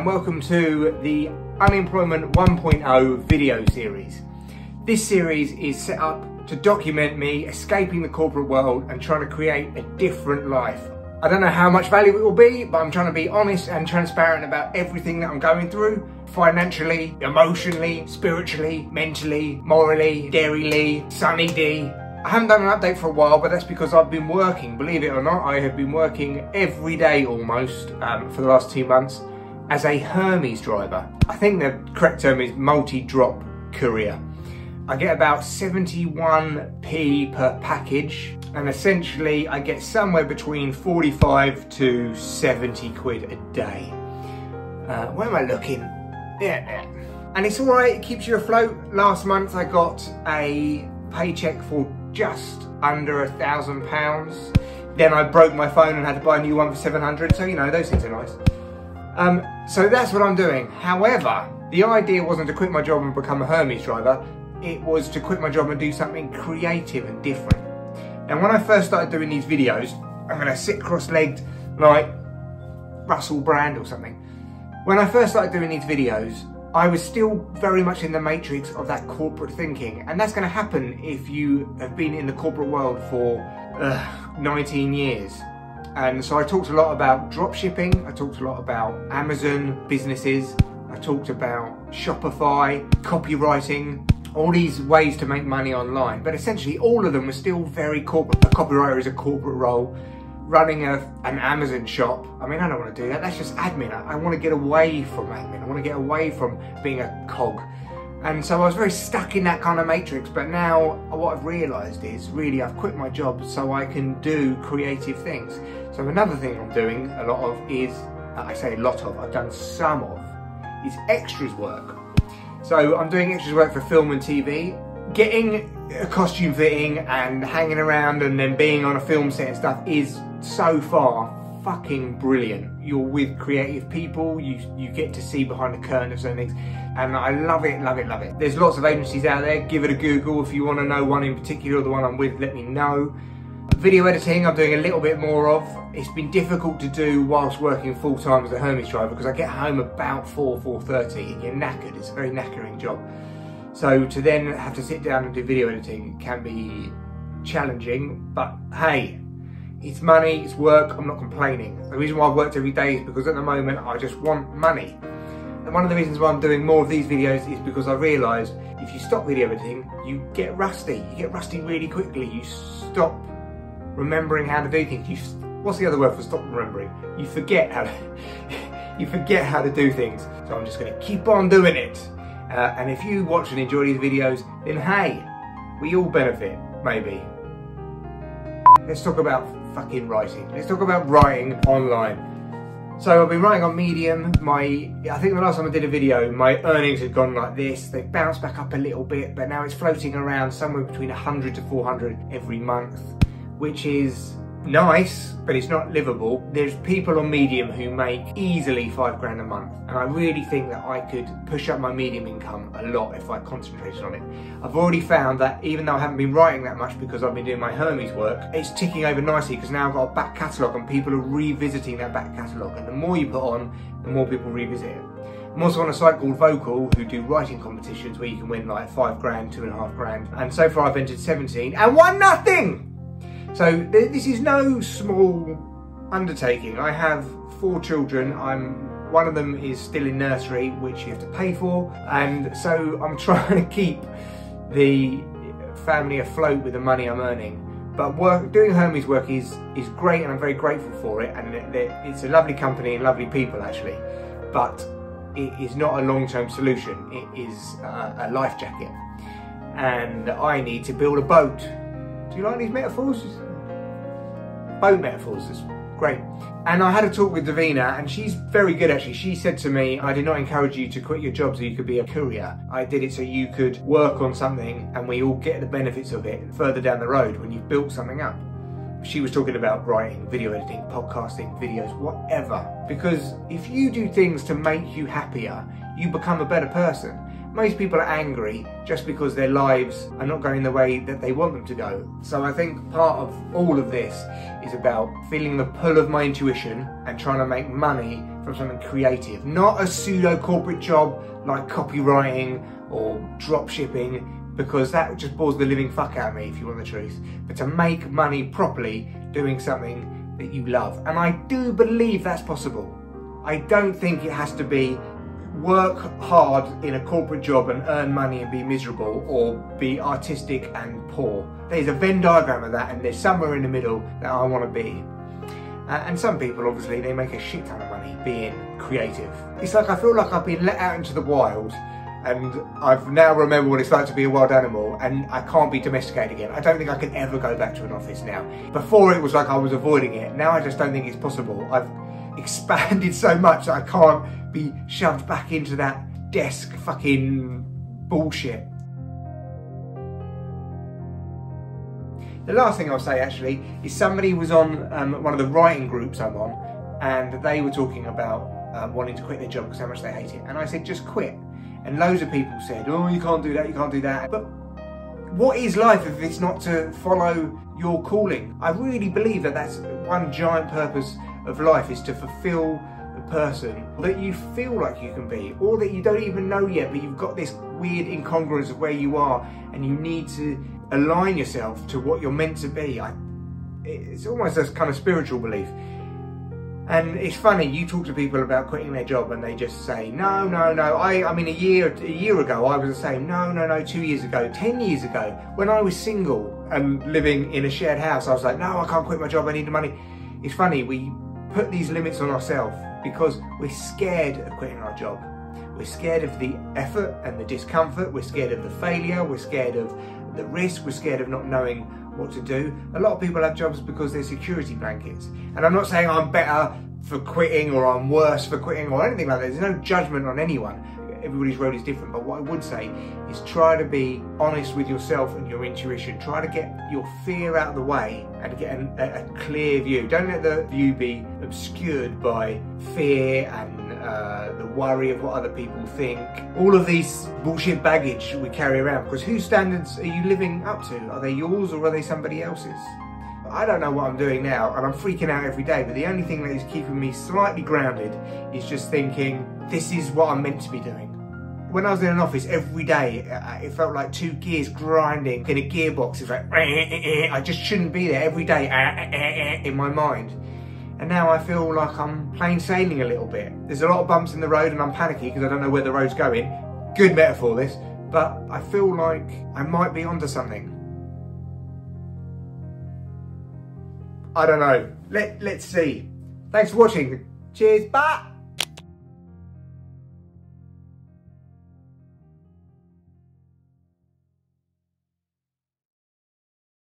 welcome to the Unemployment 1.0 video series. This series is set up to document me escaping the corporate world and trying to create a different life. I don't know how much value it will be, but I'm trying to be honest and transparent about everything that I'm going through. Financially, emotionally, spiritually, mentally, morally, dairily, Sunny D. I haven't done an update for a while, but that's because I've been working, believe it or not, I have been working every day almost for the last 2 months as a Hermes driver. I think the correct term is multi-drop courier. I get about 71p per package, and essentially I get somewhere between 45 to 70 quid a day. Where am I looking? Yeah. And it's alright, it keeps you afloat. Last month I got a paycheck for just under £1,000. Then I broke my phone and had to buy a new one for 700, so you know, those things are nice. So that's what I'm doing. However, the idea wasn't to quit my job and become a Hermes driver. It was to quit my job and do something creative and different. And when I first started doing these videos, I'm gonna sit cross-legged like Russell Brand or something. When I first started doing these videos, I was still very much in the matrix of that corporate thinking. And that's gonna happen if you have been in the corporate world for 19 years. And so I talked a lot about drop shipping, I talked a lot about Amazon businesses, I talked about Shopify, copywriting, all these ways to make money online, but essentially all of them were still very corporate. A copywriter is a corporate role. Running an Amazon shop, I mean, I don't want to do that, that's just admin. I want to get away from admin, I want to get away from being a cog. And so I was very stuck in that kind of matrix, but now what I've realised is really I've quit my job so I can do creative things. So another thing I'm doing a lot of is, I say a lot of, I've done some of, is extras work. So I'm doing extras work for film and TV. Getting a costume fitting and hanging around and then being on a film set and stuff is so far fucking brilliant. You're with creative people, you get to see behind the curtain of certain things, and I love it, love it, love it. There's lots of agencies out there, give it a Google. If you want to know one in particular, the one I'm with, let me know. Video editing, I'm doing a little bit more of. It's been difficult to do whilst working full time as a Hermes driver because I get home about 4:30 and you're knackered. It's a very knackering job. So to then have to sit down and do video editing can be challenging, but hey, it's money, it's work, I'm not complaining. The reason why I've worked every day is because at the moment I just want money. And one of the reasons why I'm doing more of these videos is because I realised if you stop video editing, you get rusty. You get rusty really quickly. You stop remembering how to do things. What's the other word for stop remembering? You forget how to do things. So I'm just going to keep on doing it. And if you watch and enjoy these videos, then hey, we all benefit, maybe. Let's talk about fucking writing. Let's talk about writing online. So I've been writing on Medium. I think the last time I did a video, my earnings had gone like this. They bounced back up a little bit, but now it's floating around somewhere between 100 to 400 every month, which is nice, but it's not livable. There's people on Medium who make easily 5 grand a month, and I really think that I could push up my Medium income a lot if I concentrated on it. I've already found that even though I haven't been writing that much because I've been doing my Hermes work, it's ticking over nicely because now I've got a back catalogue and people are revisiting that back catalogue, and the more you put on, the more people revisit it. I'm also on a site called Vocal who do writing competitions where you can win like 5 grand, 2.5 grand, and so far I've entered 17 and won nothing! So this is no small undertaking. I have 4 children. One of them is still in nursery, which you have to pay for, and so I'm trying to keep the family afloat with the money I'm earning. But doing Hermes work is great, and I'm very grateful for it, and it's a lovely company and lovely people actually, but it is not a long-term solution. It is a life jacket, and I need to build a boat. Do you like these metaphors? Boat metaphors is great. And I had a talk with Davina, and she's very good actually. She said to me, I did not encourage you to quit your job so you could be a courier. I did it so you could work on something and we all get the benefits of it further down the road when you've built something up. She was talking about writing, video editing, podcasting, videos, whatever. Because if you do things to make you happier, you become a better person. most people are angry just because their lives are not going the way that they want them to go. So I think part of all of this is about feeling the pull of my intuition and trying to make money from something creative. Not a pseudo corporate job like copywriting or drop shipping, because that just bores the living fuck out of me if you want the truth. But to make money properly doing something that you love. And I do believe that's possible. I don't think it has to be work hard in a corporate job and earn money and be miserable, or be artistic and poor. There's a Venn diagram of that, and there's somewhere in the middle that I want to be. And some people, obviously, they make a shit ton of money being creative. It's like I feel like I've been let out into the wild, and I've now remembered what it's like to be a wild animal, and I can't be domesticated again. I don't think I can ever go back to an office now. Before it was like I was avoiding it. Now I just don't think it's possible. I've expanded so much that I can't be shoved back into that desk fucking bullshit. The last thing I'll say actually is somebody was on one of the writing groups I'm on, and they were talking about wanting to quit their job because how much they hate it. And I said, just quit. And loads of people said, oh, you can't do that, you can't do that. But what is life if it's not to follow your calling? I really believe that that's one giant purpose of life, is to fulfill the person that you feel like you can be, or that you don't even know yet, but you've got this weird incongruence of where you are and you need to align yourself to what you're meant to be. It's almost a kind of spiritual belief. And it's funny, you talk to people about quitting their job and they just say, no, no, no. I mean, a year ago, I was the same. No, no, no, 2 years ago, 10 years ago, when I was single and living in a shared house, I was like, no, I can't quit my job, I need the money. It's funny, we put these limits on ourselves because we're scared of quitting our job. We're scared of the effort and the discomfort. We're scared of the failure. We're scared of the risk. We're scared of not knowing what to do. A lot of people have jobs because they're security blankets. And I'm not saying I'm better for quitting or I'm worse for quitting or anything like that. There's no judgment on anyone. Everybody's road is different. But what I would say is try to be honest with yourself and your intuition. Try to get your fear out of the way and get a clear view. Don't let the view be obscured by fear and the worry of what other people think. All of these bullshit baggage we carry around, because whose standards are you living up to? Are they yours or are they somebody else's? I don't know what I'm doing now, and I'm freaking out every day, but the only thing that is keeping me slightly grounded is just thinking, this is what I'm meant to be doing. When I was in an office every day, it felt like two gears grinding in a gearbox. It's like, I just shouldn't be there every day in my mind. And now I feel like I'm plain sailing a little bit. There's a lot of bumps in the road and I'm panicky because I don't know where the road's going. Good metaphor this, but I feel like I might be onto something. I don't know. Let's see. Thanks for watching. Cheers. Bye.